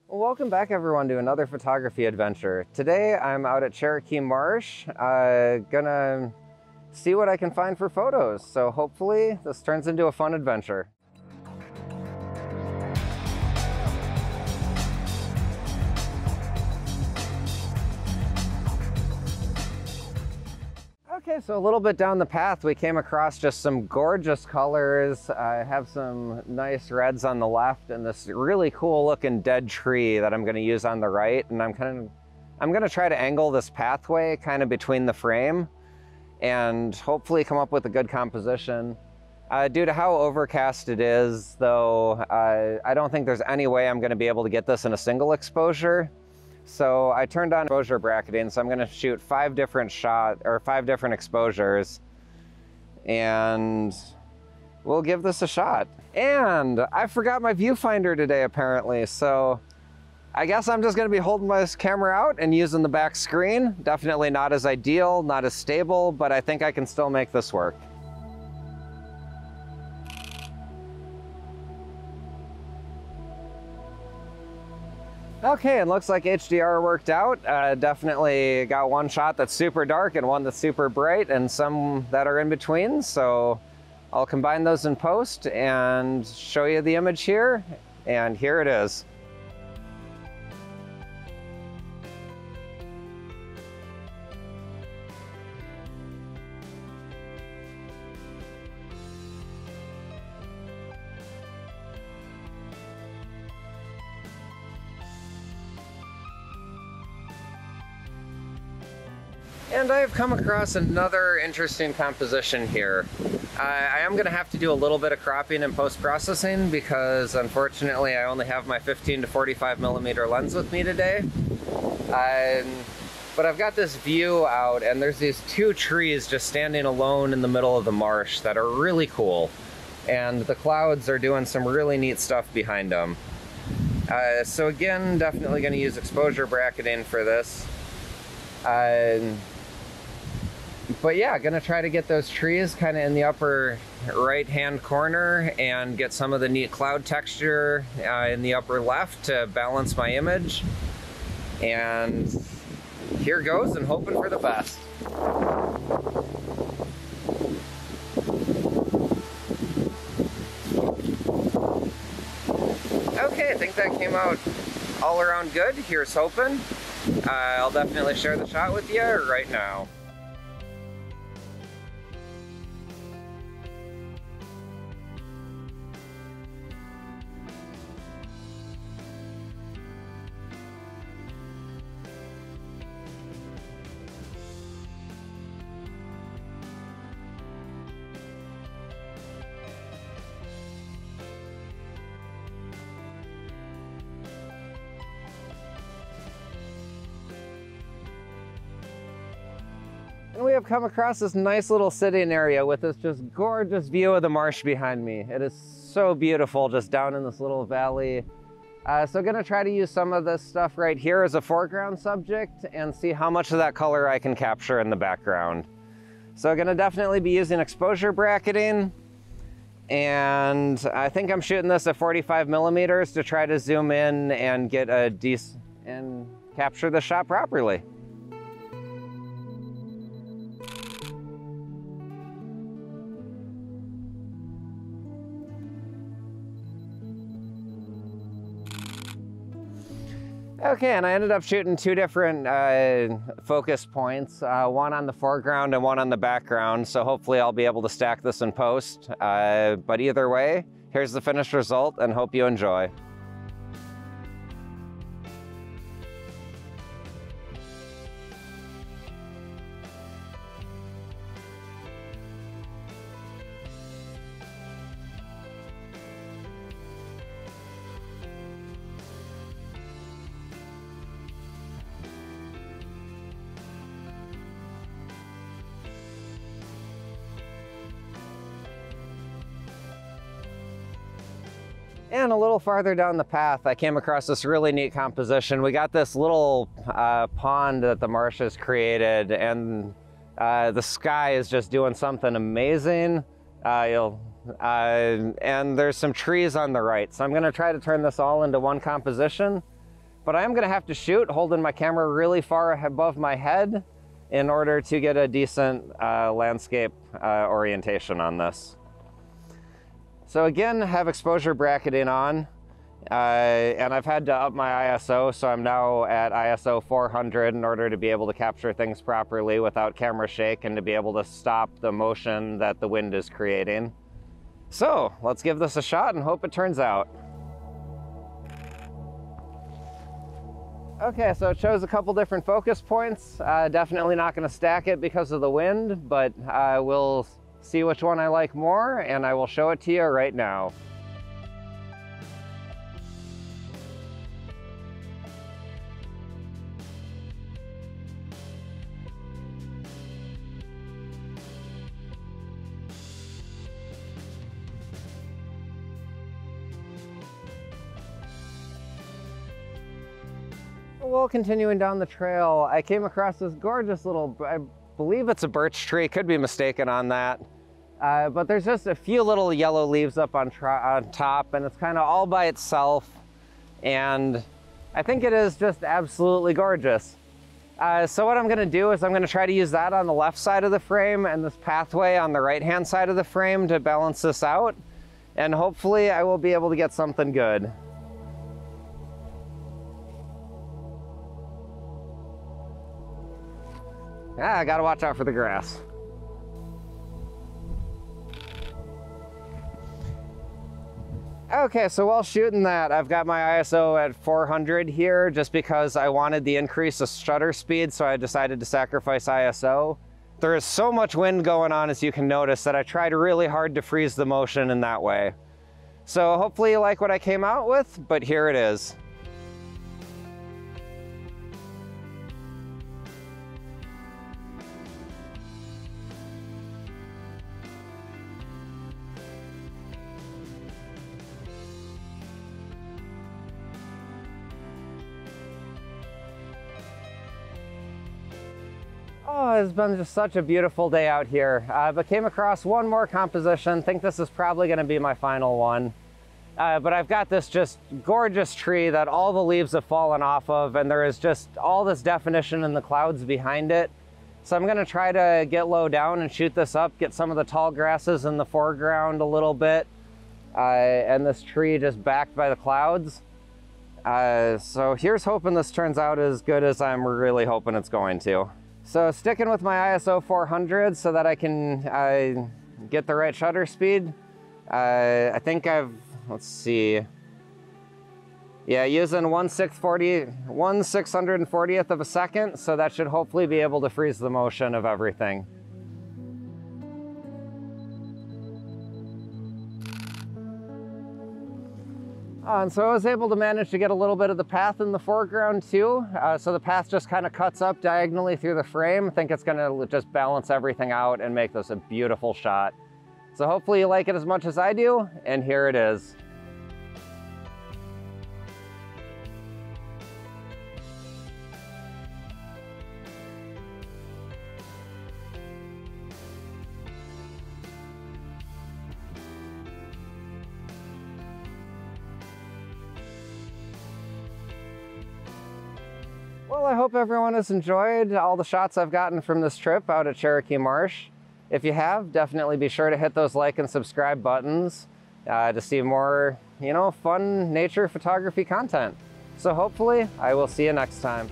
Welcome back everyone to another photography adventure. Today I'm out at Cherokee Marsh, gonna see what I can find for photos. So hopefully this turns into a fun adventure. Okay, so a little bit down the path we came across just some gorgeous colors. I have some nice reds on the left and this really cool looking dead tree that I'm going to use on the right. And I'm going to try to angle this pathway kind of between the frame and hopefully come up with a good composition. Due to how overcast it is, though, I don't think there's any way I'm going to be able to get this in a single exposure. So I turned on exposure bracketing, so I'm going to shoot 5 different exposures, and we'll give this a shot. And I forgot my viewfinder today apparently, so I guess I'm just going to be holding my camera out and using the back screen. Definitely not as ideal, not as stable, but I think I can still make this work. Okay, it looks like HDR worked out. Definitely got one shot that's super dark and one that's super bright and some that are in between. So I'll combine those in post and show you the image here. And here it is. And I've come across another interesting composition here. I am going to have to do a little bit of cropping and post-processing because unfortunately I only have my 15 to 45 millimeter lens with me today. But I've got this view out and there's these 2 trees just standing alone in the middle of the marsh that are really cool. And the clouds are doing some really neat stuff behind them. So again, definitely going to use exposure bracketing for this. But yeah, gonna try to get those trees kind of in the upper right hand corner and get some of the neat cloud texture in the upper left to balance my image. And here goes, and hoping for the best. Okay, I think that came out all around good. Here's hoping. I'll definitely share the shot with you right now. And we have come across this nice little sitting area with this just gorgeous view of the marsh behind me. It is so beautiful just down in this little valley. So gonna try to use some of this stuff right here as a foreground subject and see how much of that color I can capture in the background. So gonna definitely be using exposure bracketing. And I think I'm shooting this at 45 millimeters to try to zoom in and get a decent and capture the shot properly. Okay, and I ended up shooting 2 different focus points, one on the foreground and one on the background, so hopefully I'll be able to stack this in post. But either way, here's the finished result and hope you enjoy. And a little farther down the path, I came across this really neat composition. We got this little pond that the marsh has created, and the sky is just doing something amazing. And there's some trees on the right. So I'm gonna try to turn this all into one composition But I am gonna have to shoot holding my camera really far above my head in order to get a decent landscape orientation on this. So again, have exposure bracketing on, and I've had to up my ISO, so I'm now at ISO 400 in order to be able to capture things properly without camera shake and to be able to stop the motion that the wind is creating. So let's give this a shot and hope it turns out. Okay, so it shows a couple different focus points. Definitely not going to stack it because of the wind, but we'll see which one I like more, and I will show it to you right now. Well, continuing down the trail, I came across this gorgeous little, I believe it's a birch tree, could be mistaken on that. But there's just a few little yellow leaves up on top, and it's kind of all by itself. And I think it is just absolutely gorgeous. So what I'm gonna do is I'm gonna try to use that on the left side of the frame and this pathway on the right-hand side of the frame to balance this out. And hopefully I will be able to get something good. I gotta watch out for the grass. Okay, so while shooting that, I've got my ISO at 400 here just because I wanted the increase of shutter speed, so I decided to sacrifice ISO. There is so much wind going on, as you can notice, that I tried really hard to freeze the motion in that way. So hopefully you like what I came out with, but here it is. Oh, it's been just such a beautiful day out here. But came across one more composition. Think this is probably going to be my final one. But I've got this just gorgeous tree that all the leaves have fallen off of, and there is just all this definition in the clouds behind it. So I'm going to try to get low down and shoot this up, get some of the tall grasses in the foreground a little bit, and this tree just backed by the clouds. So here's hoping this turns out as good as I'm really hoping it's going to. So sticking with my ISO 400 so that I can get the right shutter speed. I think let's see. Yeah, using 1/640th of a second, so that should hopefully be able to freeze the motion of everything. And so I was able to manage to get a little bit of the path in the foreground too. So the path just kind of cuts up diagonally through the frame. I think it's gonna just balance everything out and make this a beautiful shot. So hopefully you like it as much as I do, and here it is. Well, I hope everyone has enjoyed all the shots I've gotten from this trip out at Cherokee Marsh. If you have, definitely be sure to hit those like and subscribe buttons to see more, fun nature photography content. So hopefully I will see you next time.